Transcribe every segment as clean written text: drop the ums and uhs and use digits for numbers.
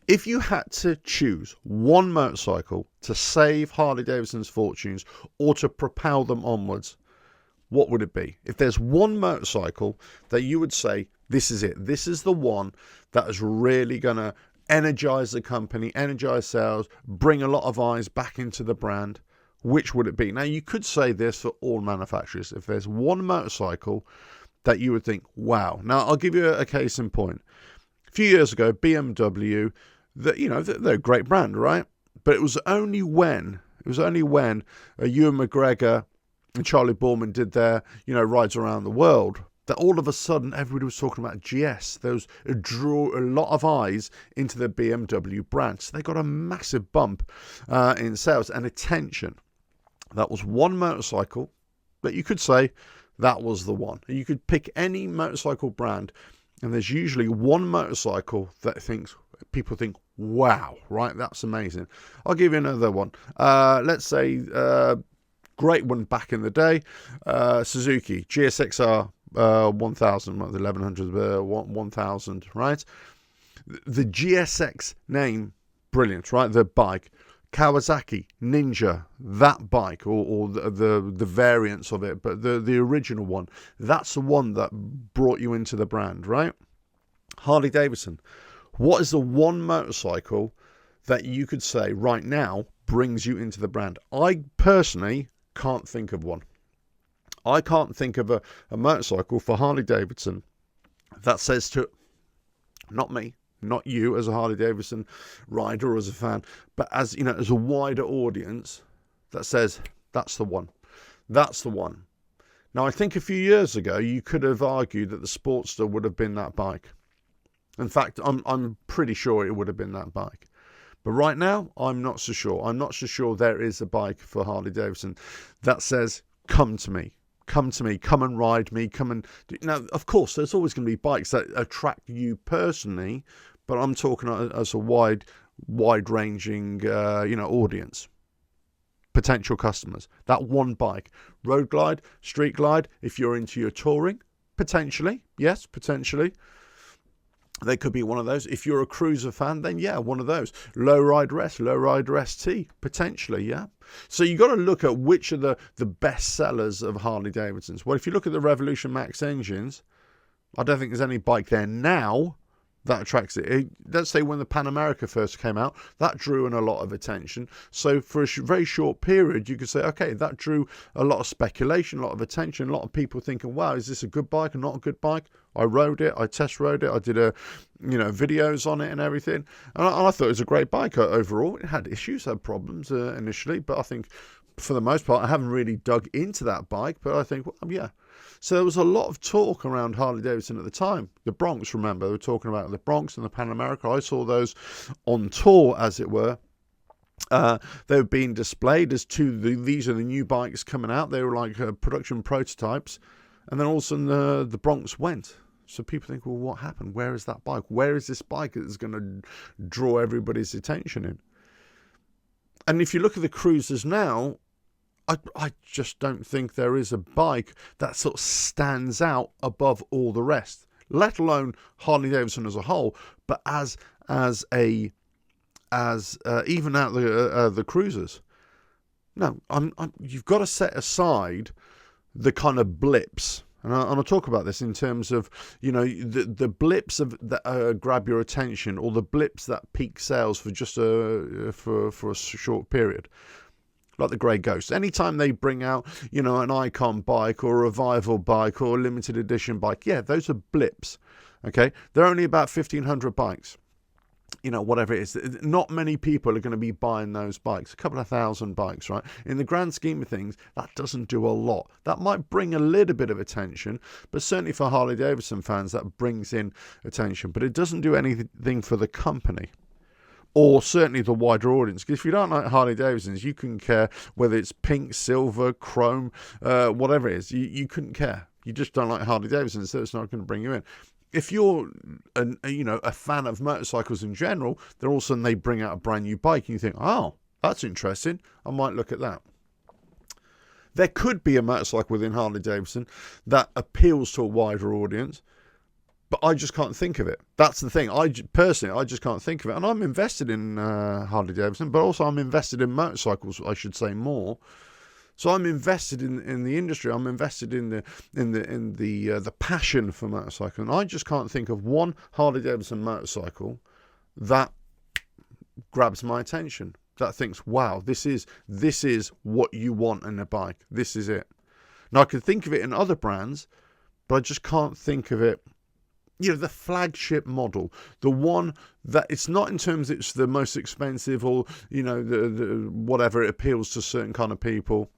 If you had to choose one motorcycle to save Harley Davidson's fortunes or to propel them onwards, what would it be? If there's one motorcycle that you would say, this is it, this is the one that is really going to energize the company, energize sales, bring a lot of eyes back into the brand, which would it be? Now, you could say this for all manufacturers. If there's one motorcycle that you would think, wow. Now, I'll give you a case in point. A few years ago, BMW, they're a great brand, right? But it was only when Ewan McGregor and Charlie Borman did their, rides around the world, that all of a sudden everybody was talking about GS. It drew a lot of eyes into the BMW brand. So they got a massive bump in sales and attention. That was one motorcycle that you could say that was the one. You could pick any motorcycle brand, and there's usually one motorcycle that people think, wow, right? That's amazing. I'll give you another one. Let's say, great one back in the day, Suzuki GSXR 1000, 1100, 1000, right? The GSX name, brilliant, right? The bike. Kawasaki Ninja, that bike, or the variants of it, but the original one, that's the one that brought you into the brand, right? Harley Davidson. What is the one motorcycle that you could say right now brings you into the brand? I personally can't think of one. I can't think of a motorcycle for Harley Davidson that says to, not me, not you as a Harley Davidson rider or as a fan, but as a wider audience, that says that's the one. That's the one. Now, I think a few years ago you could have argued that the Sportster would have been that bike. In fact, I'm pretty sure it would have been that bike. But right now, I'm not so sure. I'm not so sure there is a bike for Harley Davidson that says, come to me. Come to me, come and ride me, come and... Now, of course, there's always going to be bikes that attract you personally, but I'm talking as a wide-ranging, audience. Potential customers. That one bike. Road glide, street glide, if you're into your touring, potentially. Yes, potentially. They could be one of those. If you're a cruiser fan, then yeah, one of those. Lowrider ST, potentially, yeah. So you got to look at which are the best sellers of Harley Davidsons. Well, if you look at the Revolution Max engines, I don't think there's any bike there now that attracts it. Let's say when the Pan America first came out, that drew in a lot of attention. So for a very short period, you could say, okay, that drew a lot of speculation, a lot of attention, a lot of people thinking, wow, is this a good bike or not a good bike? I rode it, I test rode it, I did videos on it and everything, and I thought it was a great bike overall. It had issues, had problems initially, but I think for the most part, I haven't really dug into that bike, but I think, well, yeah. So there was a lot of talk around Harley Davidson at the time. The Bronx, remember, they were talking about the Bronx and the Pan America. I saw those on tour, as it were. They were being displayed as these are the new bikes coming out. They were like production prototypes. And then all of a sudden the Bronx went. So people think, well, what happened? Where is that bike? Where is this bike that's going to draw everybody's attention in? And if you look at the cruisers now, I just don't think there is a bike that sort of stands out above all the rest, let alone Harley Davidson as a whole, but as even out the cruisers. No, you've got to set aside the kind of blips. And I'll talk about this in terms of, the blips that grab your attention, or the blips that peak sales for just for a short period. Like the Grey Ghost. Anytime they bring out, an icon bike or a revival bike or a limited edition bike, yeah, those are blips. Okay? They're only about 1,500 bikes. Whatever it is. Not many people are going to be buying those bikes. A couple of thousand bikes, right? In the grand scheme of things, that doesn't do a lot. That might bring a little bit of attention, but certainly for Harley Davidson fans, that brings in attention. But it doesn't do anything for the company, or certainly the wider audience. Because if you don't like Harley Davidsons, you couldn't care whether it's pink, silver, chrome, whatever it is. You couldn't care. You just don't like Harley Davidsons, so it's not going to bring you in. If you're a fan of motorcycles in general, then all of a sudden they bring out a brand new bike and you think, oh, that's interesting. I might look at that. There could be a motorcycle within Harley Davidson that appeals to a wider audience, but I just can't think of it. That's the thing. Personally, I just can't think of it. And I'm invested in Harley Davidson, but also I'm invested in motorcycles, I should say, more. So I'm invested in the industry. I'm invested in the passion for motorcycle, and I just can't think of one Harley Davidson motorcycle that grabs my attention. That thinks, wow, this is what you want in a bike. This is it. Now I can think of it in other brands, but I just can't think of it. You know, the flagship model, the one that it's not in terms it's the most expensive or, you know, the whatever, it appeals to certain kind of people.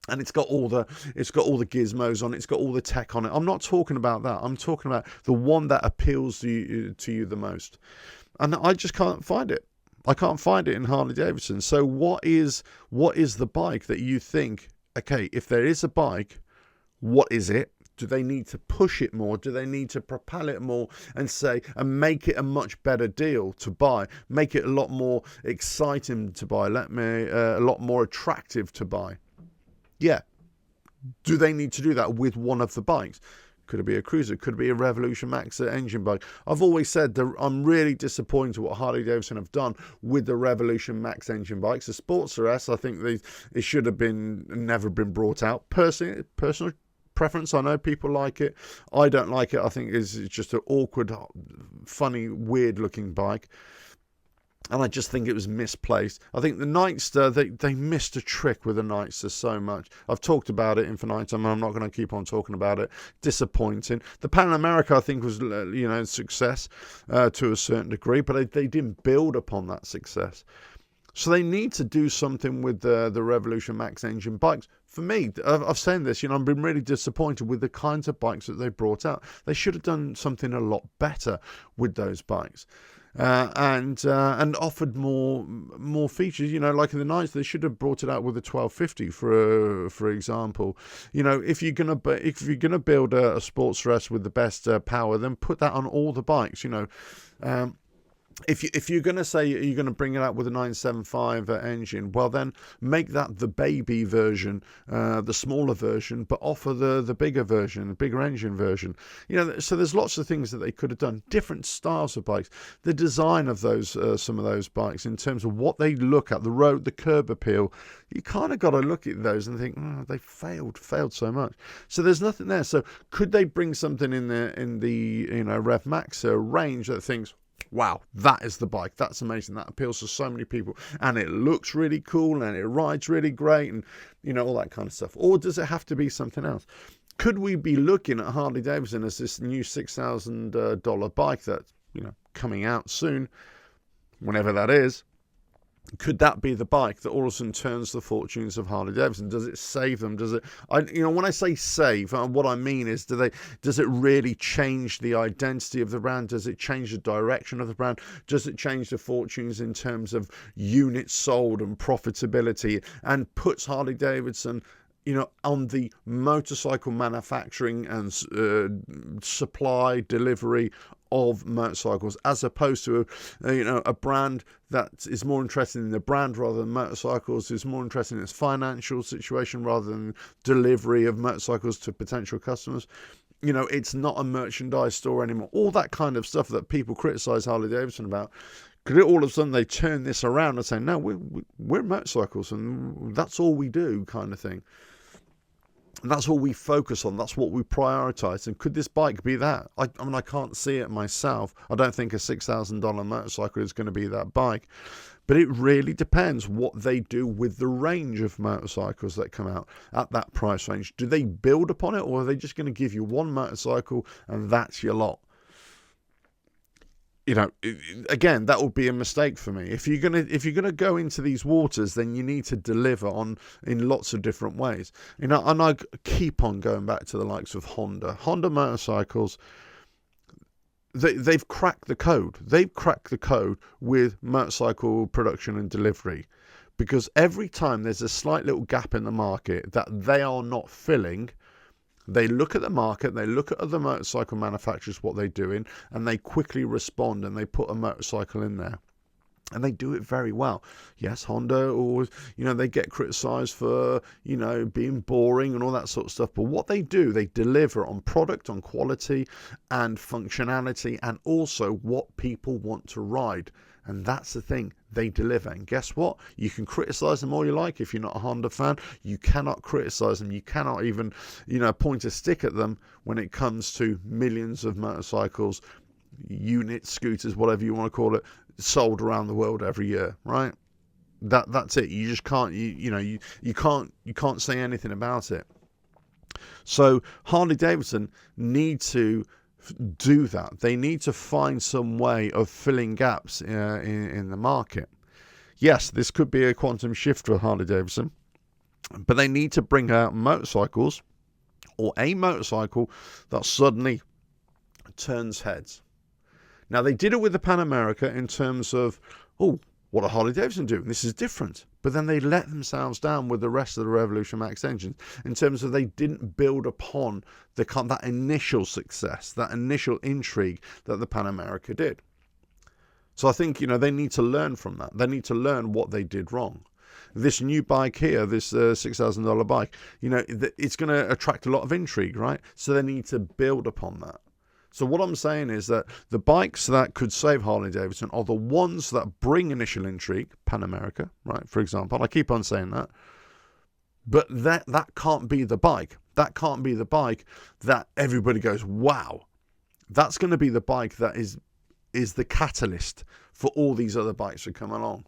And it's got all the gizmos on it. It's got all the tech on it. I'm not talking about that. I'm talking about the one that appeals to you the most. And I just can't find it. I can't find it in Harley Davidson. So what is the bike that you think, okay, if there is a bike, what is it? Do they need to push it more? Do they need to propel it more and make it a much better deal to buy? Make it a lot more exciting to buy. A lot more attractive to buy. Yeah. Do they need to do that with one of the bikes? Could it be a cruiser? Could it be a Revolution Max engine bike? I've always said that I'm really disappointed what Harley Davidson have done with the Revolution Max engine bikes. The Sportster S, I think it should have never been brought out. Personal preference. I know people like it. I don't like it. I think it's just an awkward, funny, weird looking bike. And I just think it was misplaced. I think the Nightster, they missed a trick with the Nightster so much. I've talked about it infinitum, and I'm not going to keep on talking about it. Disappointing. The Pan America, I think, was success to a certain degree, but they didn't build upon that success. So they need to do something with the Revolution Max engine bikes. For me, I've said this, I've been really disappointed with the kinds of bikes that they brought out. They should have done something a lot better with those bikes. And offered more features, like in the Knights, they should have brought it out with a 1250 for example. If you're gonna build a Sportster S with the best power, then put that on all the bikes. If you're going to say you're going to bring it out with a 975 engine, well then make that the baby version, the smaller version, but offer the bigger version, the bigger engine version. So there's lots of things that they could have done. Different styles of bikes, the design of those, some of those bikes in terms of what they look at, the road, the curb appeal. You kind of got to look at those and think, they failed so much. So there's nothing there. So could they bring something in the Rev Max range that thinks, wow, that is the bike. That's amazing. That appeals to so many people. And it looks really cool and it rides really great and, all that kind of stuff. Or does it have to be something else? Could we be looking at Harley Davidson as this new $6,000 bike that's, coming out soon, whenever that is? Could that be the bike that all of a sudden turns the fortunes of Harley Davidson? Does it save them? Does it? When I say save, what I mean is, does it really change the identity of the brand? Does it change the direction of the brand? Does it change the fortunes in terms of units sold and profitability, and puts Harley Davidson, on the motorcycle manufacturing and supply delivery of motorcycles, as opposed to a brand that is more interested in the brand rather than motorcycles, is more interested in its financial situation rather than delivery of motorcycles to potential customers. It's not a merchandise store anymore. All that kind of stuff that people criticize Harley Davidson about. Could it all of a sudden they turn this around and say, no, we're motorcycles and that's all we do, kind of thing. And that's all we focus on. That's what we prioritize. And could this bike be that? I can't see it myself. I don't think a $6,000 motorcycle is going to be that bike. But it really depends what they do with the range of motorcycles that come out at that price range. Do they build upon it, or are they just going to give you one motorcycle and that's your lot? Again, that would be a mistake for me. If you're gonna go into these waters, then you need to deliver in lots of different ways. And I keep on going back to the likes of Honda. Honda motorcycles, they've cracked the code. They've cracked the code with motorcycle production and delivery, because every time there's a slight little gap in the market that they are not filling, they look at the market, they look at other motorcycle manufacturers, what they're doing, and they quickly respond and they put a motorcycle in there. And they do it very well. Yes, Honda, or they get criticized for being boring and all that sort of stuff, but what they do, they deliver on product, on quality and functionality, and also what people want to ride. And that's the thing, they deliver. And guess what? You can criticize them all you like. If you're not a Honda fan, you cannot criticize them. You cannot even point a stick at them when it comes to millions of motorcycles, units, scooters, whatever you want to call it, sold around the world every year, right? That's it. You just can't you can't say anything about it. So Harley Davidson need to do that. They need to find some way of filling gaps in the market. Yes, this could be a quantum shift for Harley Davidson, but they need to bring out motorcycles, or a motorcycle that suddenly turns heads. Now, they did it with the Pan America in terms of, what are Harley Davidson doing? This is different. But then they let themselves down with the rest of the Revolution Max engines in terms of they didn't build upon that initial success, that initial intrigue that the Pan America did. So I think, they need to learn from that. They need to learn what they did wrong. This new bike here, this $6,000 bike, it's going to attract a lot of intrigue, right? So they need to build upon that. So what I'm saying is that the bikes that could save Harley Davidson are the ones that bring initial intrigue, Pan America, right, for example. I keep on saying that. But that can't be the bike. That can't be the bike that everybody goes, wow. That's going to be the bike that is the catalyst for all these other bikes that come along.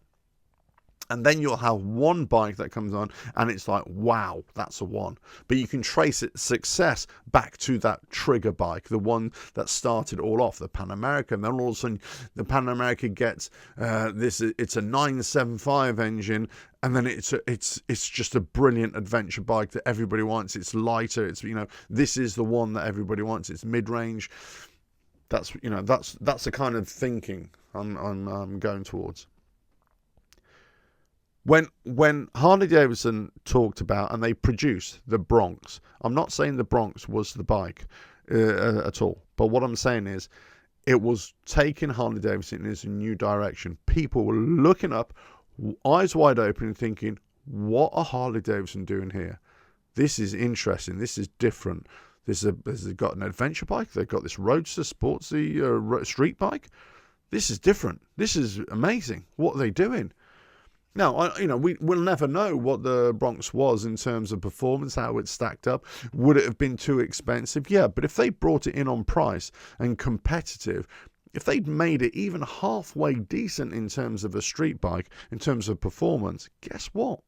And then you'll have one bike that comes on and it's like, wow, that's a one. But you can trace its success back to that trigger bike, the one that started all off, the Pan America. And then all of a sudden the Pan America gets it's a 975 engine. And then it's just a brilliant adventure bike that everybody wants. It's lighter. It's, this is the one that everybody wants. It's mid-range. That's the kind of thinking I'm going towards. When Harley Davidson talked about, and they produced the Bronx, I'm not saying the Bronx was the bike at all, but what I'm saying is it was taking Harley Davidson in a new direction. People were looking up, eyes wide open, and thinking, what are Harley Davidson doing here? This is interesting. This is different. This has got an adventure bike. They've got this roadster, sportsy street bike. This is different. This is amazing. What are they doing? Now, we'll never know what the Bronx was in terms of performance, how it stacked up. Would it have been too expensive? Yeah, but if they brought it in on price and competitive, if they'd made it even halfway decent in terms of a street bike, in terms of performance, guess what?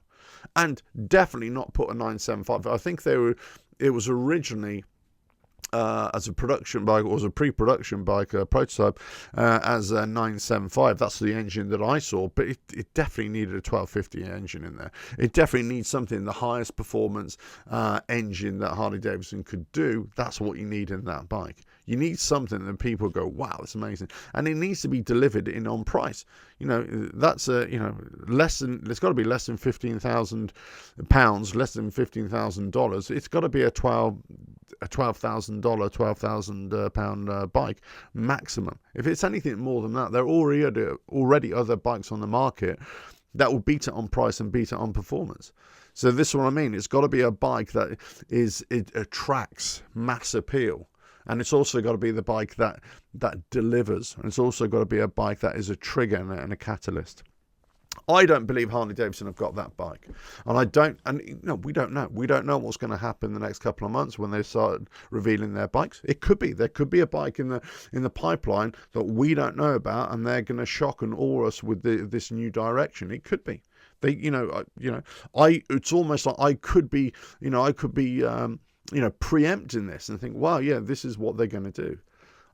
And definitely not put a 975. I think it was originally as a production bike, or as a pre-production bike, prototype, as a 975. That's the engine that I saw, but it definitely needed a 1250 engine in there. It definitely needs something, the highest performance engine that Harley Davidson could do. That's what you need in that bike. You need something that people go, wow, that's amazing. And it needs to be delivered in on price. That's less than, it's got to be less than £15,000, less than $15,000. It's got to be a $12,000, £12,000 bike maximum. If it's anything more than that, there are already other bikes on the market that will beat it on price and beat it on performance. So this is what I mean. It's got to be a bike that it attracts mass appeal. And it's also got to be the bike that delivers. And it's also got to be a bike that is a trigger and a catalyst. I don't believe Harley Davidson have got that bike. And we don't know. We don't know what's going to happen in the next couple of months when they start revealing their bikes. It could be. There could be a bike in the pipeline that we don't know about, and they're going to shock and awe us with this new direction. It could be. It's almost like I could be preempting this and think, wow, yeah, this is what they're going to do.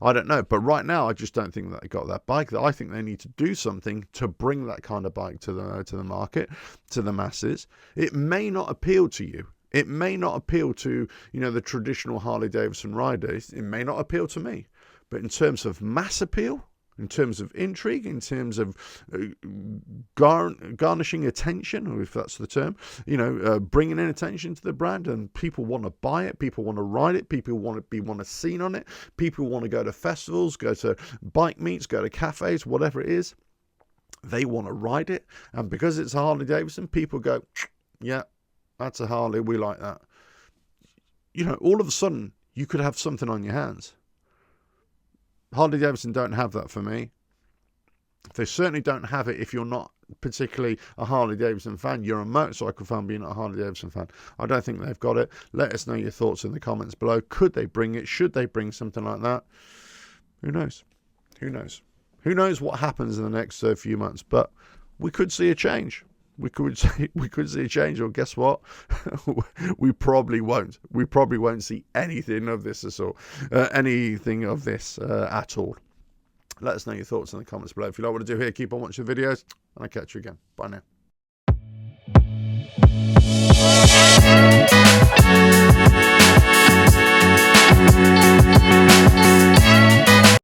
I don't know, but right now I just don't think that they got that bike. That I think they need to do something to bring that kind of bike to the market, to the masses. It may not appeal to you. It may not appeal to the traditional Harley Davidson riders. It may not appeal to me, but in terms of mass appeal, in terms of intrigue, in terms of garnishing attention, or if that's the term, bringing in attention to the brand, and people want to buy it, people want to ride it, people want to be seen on it, people want to go to festivals, go to bike meets, go to cafes, whatever it is. They want to ride it, and because it's a Harley Davidson, people go, yeah, that's a Harley, we like that. You know, all of a sudden, you could have something on your hands. Harley Davidson don't have that for me. They certainly don't have it if you're not particularly a Harley Davidson fan. You're a motorcycle fan, but you're not a Harley Davidson fan. I don't think they've got it. Let us know your thoughts in the comments below. Could they bring it? Should they bring something like that? Who knows? Who knows? Who knows what happens in the next few months? But we could see a change. We could see a change, or guess what? We probably won't. We probably won't see anything of this at all. At all. Let us know your thoughts in the comments below. If you like what I do here, keep on watching the videos, and I'll catch you again. Bye now.